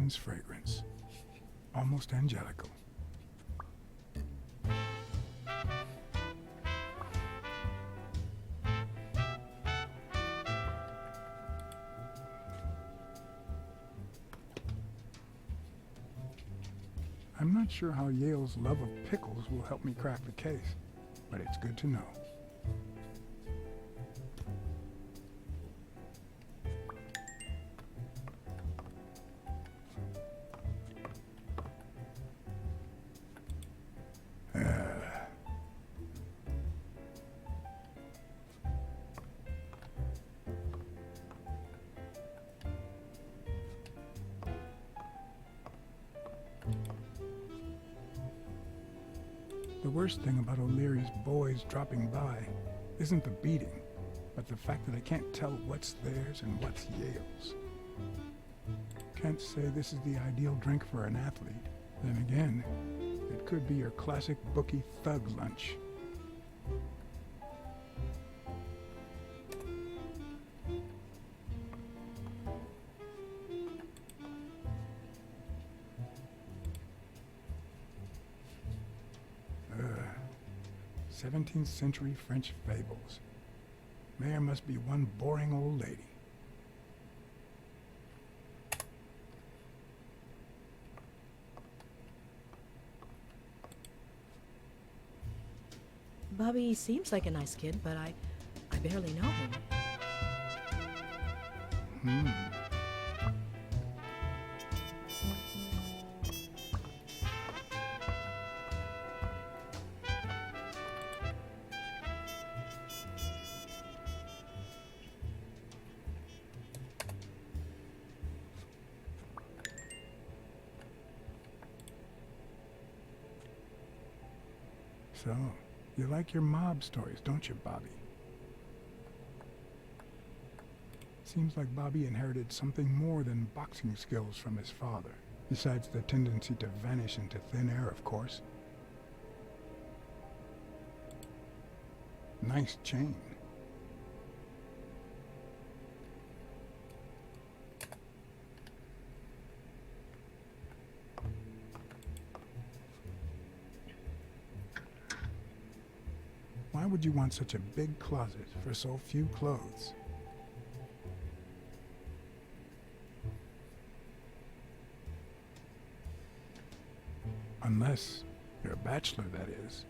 woman's fragrance. Almost angelical. I'm not sure how Yale's love of pickles will help me crack the case, but it's good to know. The worst thing about O'Leary's boys dropping by isn't the beating, but the fact that I can't tell what's theirs and what's Yale's. Can't say this is the ideal drink for an athlete. Then again, it could be your classic bookie thug lunch. Ugh. 17th century French fables. Mayor must be one boring old lady. Bobby seems like a nice kid, but I barely know him. So, you like your mob stories, don't you, Bobby? Seems like Bobby inherited something more than boxing skills from his father, besides the tendency to vanish into thin air, of course. Nice chain. Why would you want such a big closet for so few clothes? Unless you're a bachelor, that is.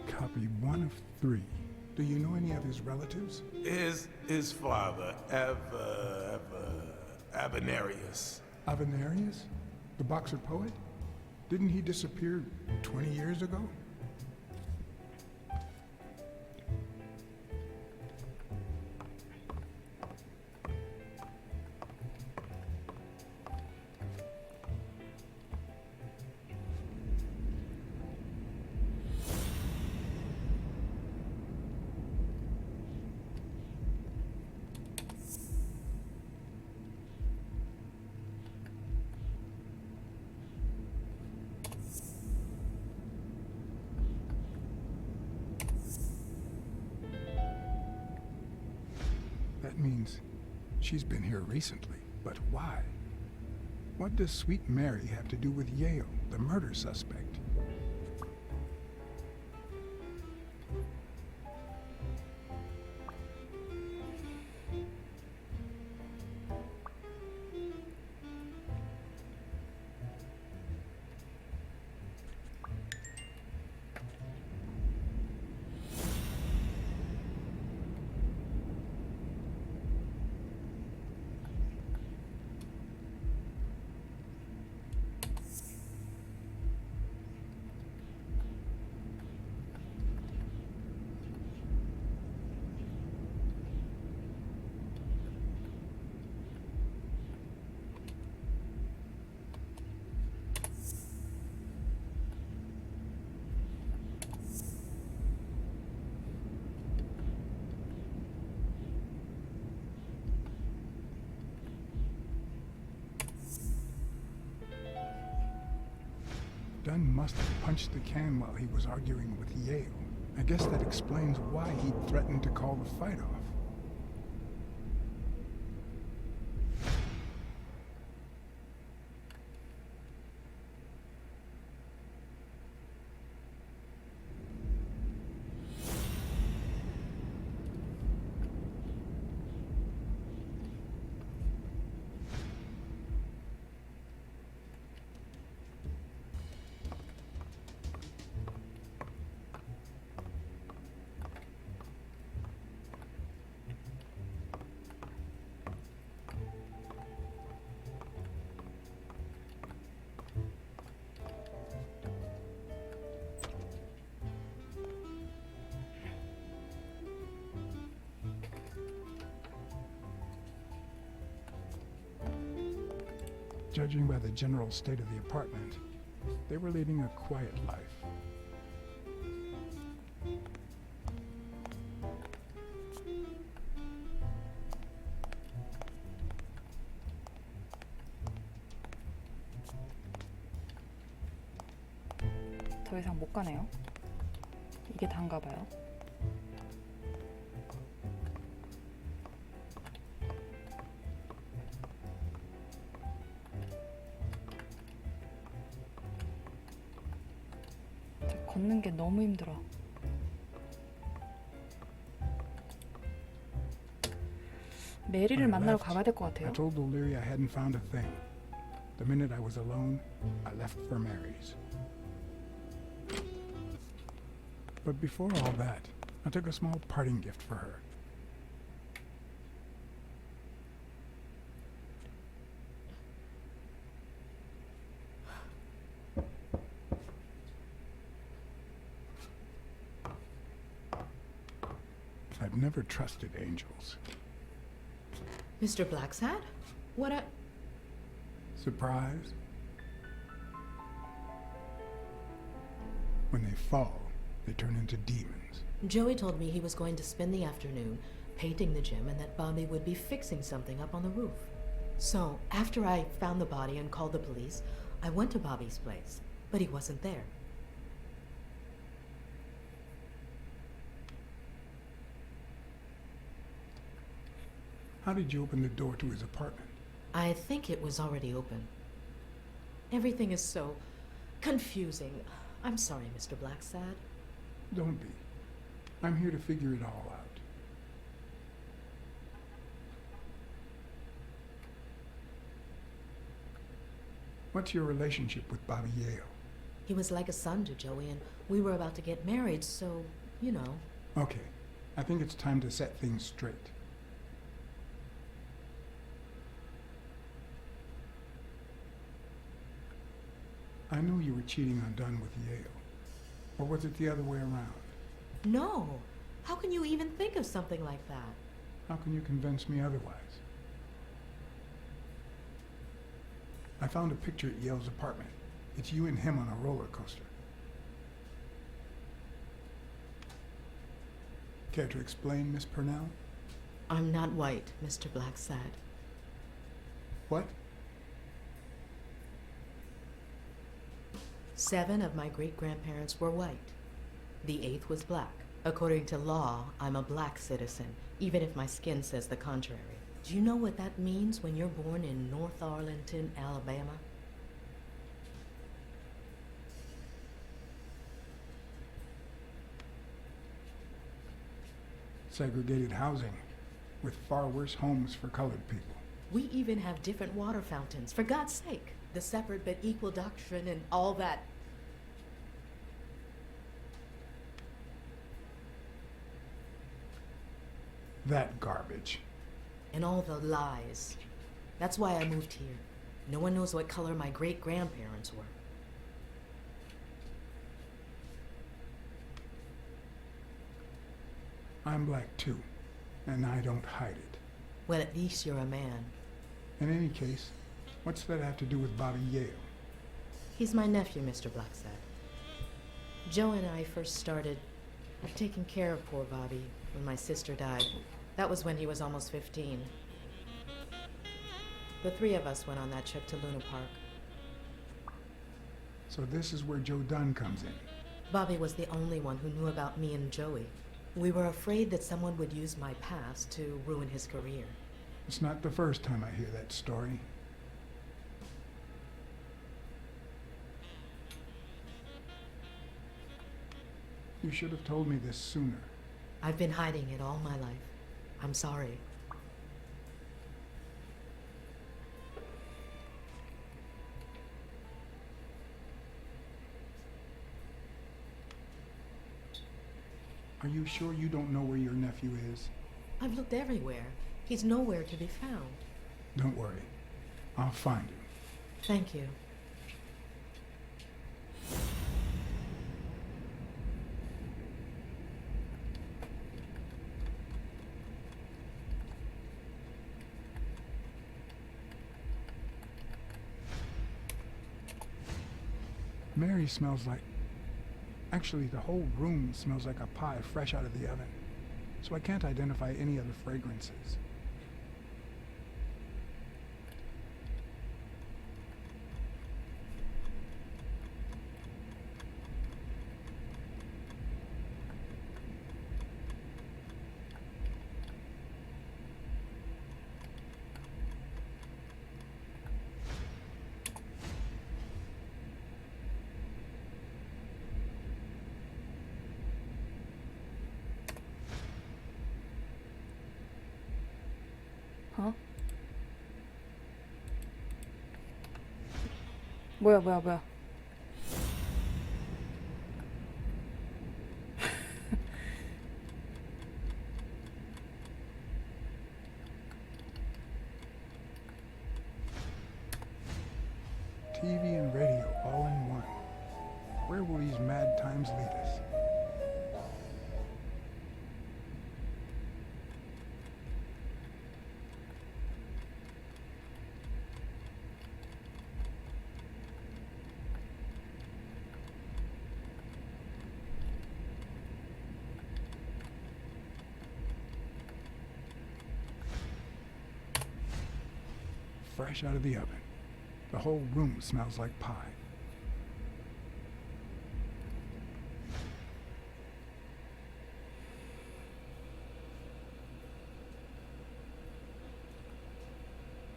Copy 1 of 3. Do you know any of his relatives? His father, Avenarius. Avenarius? The boxer poet? Didn't he disappear 20 years ago? That means she's been here recently, but why? What does Sweet Mary have to do with Yale, the murder suspect? Dunn must have punched the can while he was arguing with Yale. I guess that explains why he threatened to call the fight off. Judging by the general state of the apartment, they were leading a quiet life. 더 이상 못 가네요. 이게 다인가 봐요. 걷는 게 너무 힘들어. 메리를 When I 만나러 left, 가봐야 될 것 I 같아요. told O'Leary I hadn't found a thing. The minute I was alone, I left for Mary's. But before all that, I took a small parting gift for her. I've never trusted angels. Mr. Blacksad? What a... Surprise? When they fall, they turn into demons. Joey told me he was going to spend the afternoon painting the gym and that Bobby would be fixing something up on the roof. So, after I found the body and called the police, I went to Bobby's place, but he wasn't there. How did you open the door to his apartment? I think it was already open. Everything is so confusing. I'm sorry, Mr. Blacksad. Don't be. I'm here to figure it all out. What's your relationship with Bobby Yale? He was like a son to Joey, and we were about to get married, so, you know. Okay, I think it's time to set things straight. I knew you were cheating on Dunn with Yale. Or was it the other way around? No. How can you even think of something like that? How can you convince me otherwise? I found a picture at Yale's apartment. It's you and him on a roller coaster. Care to explain, Miss Purnell? I'm not white, Mr. Blacksad. What? 7 of my great-grandparents were white. The 8th was black. According to law, I'm a black citizen, even if my skin says the contrary. Do you know what that means when you're born in North Arlington, Alabama? Segregated housing, with far worse homes for colored people. We even have different water fountains, for God's sake. The separate but equal doctrine and all that. That garbage. And all the lies. That's why I moved here. No one knows what color my great-grandparents were. I'm black too, and I don't hide it. Well, at least you're a man. In any case, what's that have to do with Bobby Yale? He's my nephew, Mr. Blacksad. Joe and I first started taking care of poor Bobby when my sister died. That was when he was almost 15. The 3 of us went on that trip to Luna Park. So this is where Joe Dunn comes in. Bobby was the only one who knew about me and Joey. We were afraid that someone would use my past to ruin his career. It's not the first time I hear that story. You should have told me this sooner. I've been hiding it all my life. I'm sorry. Are you sure you don't know where your nephew is? I've looked everywhere. He's nowhere to be found. Don't worry. I'll find him. Thank you. Mary smells like... Actually, the whole room smells like a pie fresh out of the oven. So I can't identify any other fragrances. 어? 뭐야. TV and radio all in one. Where will these mad times lead us? Fresh out of the oven. The whole room smells like pie.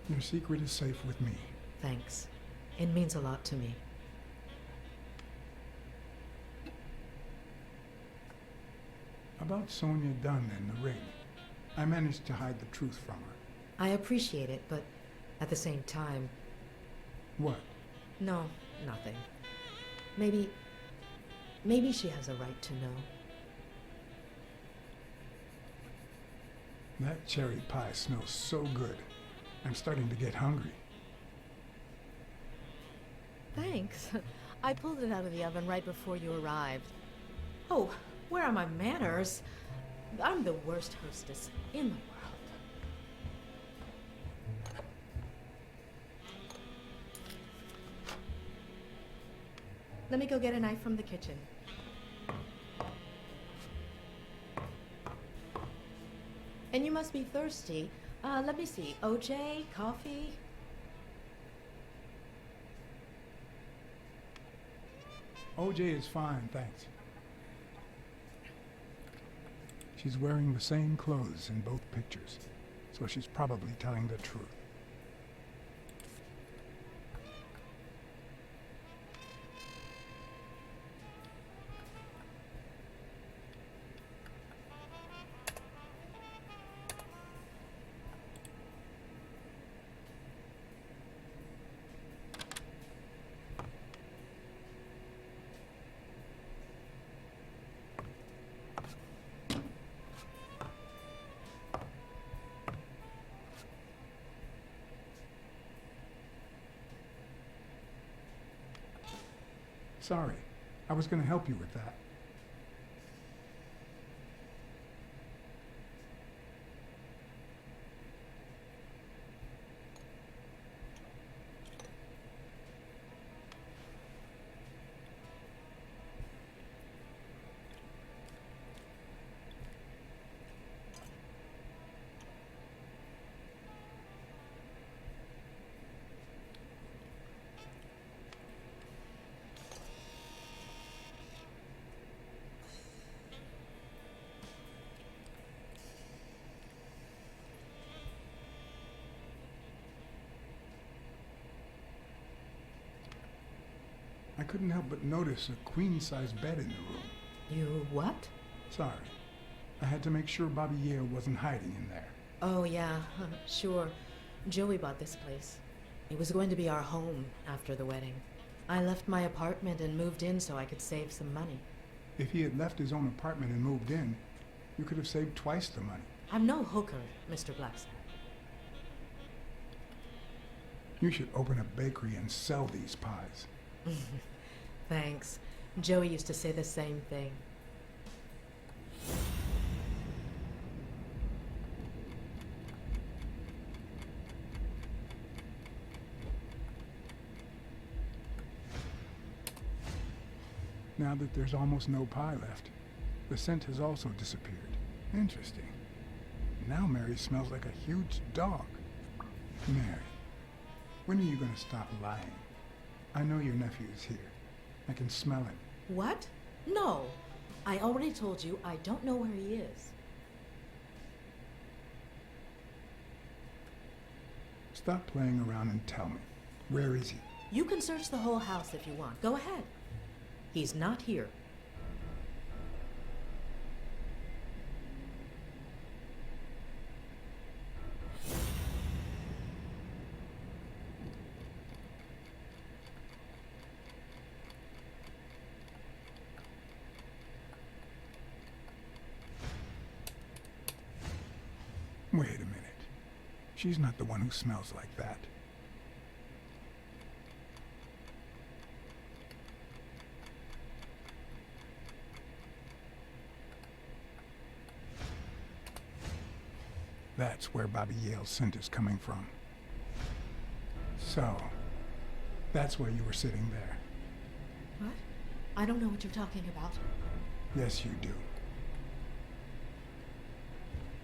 Your secret is safe with me. Thanks. It means a lot to me. About Sonia Dunn and the ring. I managed to hide the truth from her. I appreciate it, but at the same time, What? no, nothing. Maybe she has a right to know. That cherry pie smells so good. I'm starting to get hungry. Thanks. I pulled it out of the oven right before you arrived. Oh, where are my manners? I'm the worst hostess in the world. Let me go get a knife from the kitchen. And you must be thirsty. Let me see. OJ? Coffee? OJ is fine, thanks. She's wearing the same clothes in both pictures, so she's probably telling the truth. Sorry, I was going to help you with that. I couldn't help but notice a queen-size bed in the room. You what? Sorry. I had to make sure Bobby Yale wasn't hiding in there. Oh, yeah, sure. Joey bought this place. It was going to be our home after the wedding. I left my apartment and moved in so I could save some money. If he had left his own apartment and moved in, you could have saved twice the money. I'm no hooker, Mr. Blacksad. You should open a bakery and sell these pies. Thanks. Joey used to say the same thing. Now that there's almost no pie left, the scent has also disappeared. Interesting. Now Mary smells like a huge dog. Mary, when are you going to stop lying? I know your nephew is here. I can smell him. What? No. I already told you I don't know where he is. Stop playing around and tell me. Where is he? You can search the whole house if you want. Go ahead. He's not here. Wait a minute. She's not the one who smells like that. That's where Bobby Yale's scent is coming from. So, that's where you were sitting there. What? I don't know what you're talking about. Yes, you do.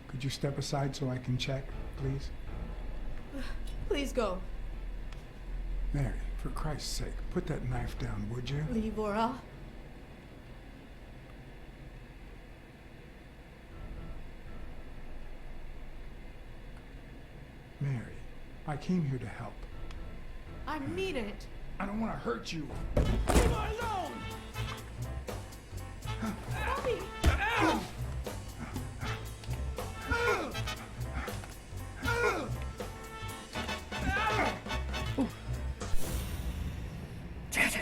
Could you step aside so I can check, please? Please go. Mary, for Christ's sake, put that knife down, would you? Libora. Mary, I came here to help. I mean it. I don't want to hurt you. Leave her alone! Bobby! 잠깐.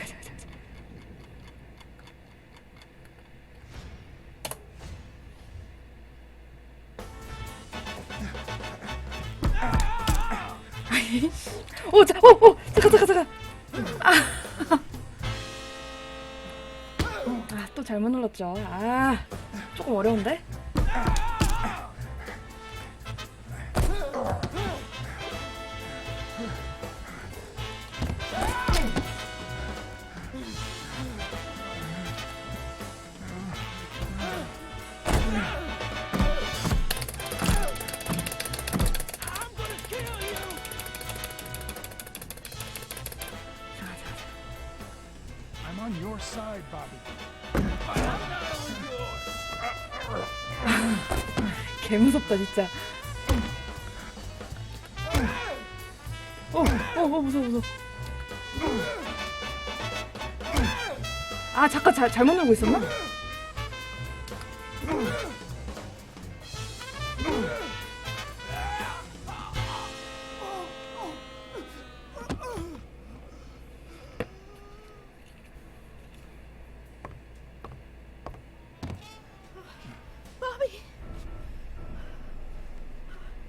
아니, 잠깐. 또 잘못 눌렀죠. 조금 어려운데? I'm on your side, Bobby. 개 무섭다 진짜. 무서워. 잠깐 잘못 누르고 있었나?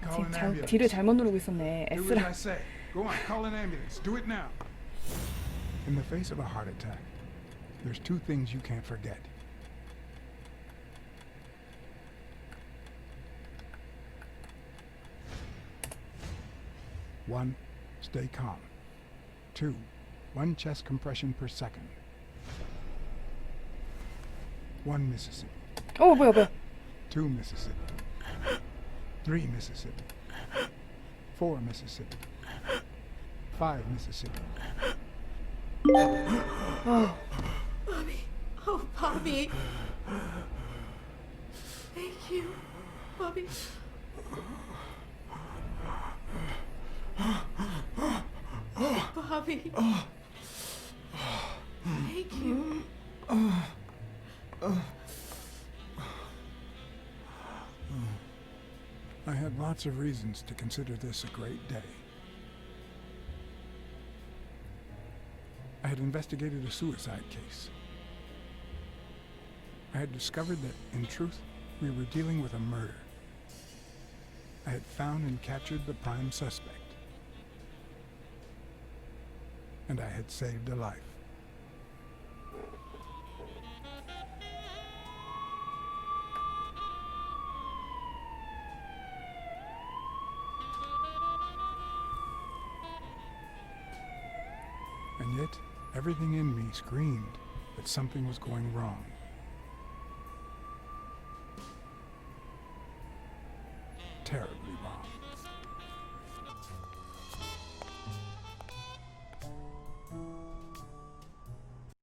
Call an 지금 ambulance. D를 잘못 누르고 있었네. Do what I S랑. say. Go on, call an ambulance. Do it now. In the face of a heart attack, there's two things you can't forget. One, stay calm. Two, 1 chest compression per second. 1 Mississippi. 뭐야. 2 Mississippi. 3 Mississippi. 4 Mississippi. 5 Mississippi. Bobby. Oh, Bobby. Thank you, Bobby. Bobby. lots of reasons to consider this a great day. I had investigated a suicide case. I had discovered that, in truth, we were dealing with a murder. I had found and captured the prime suspect. And I had saved a life. And yet, everything in me screamed that something was going wrong. Terribly wrong.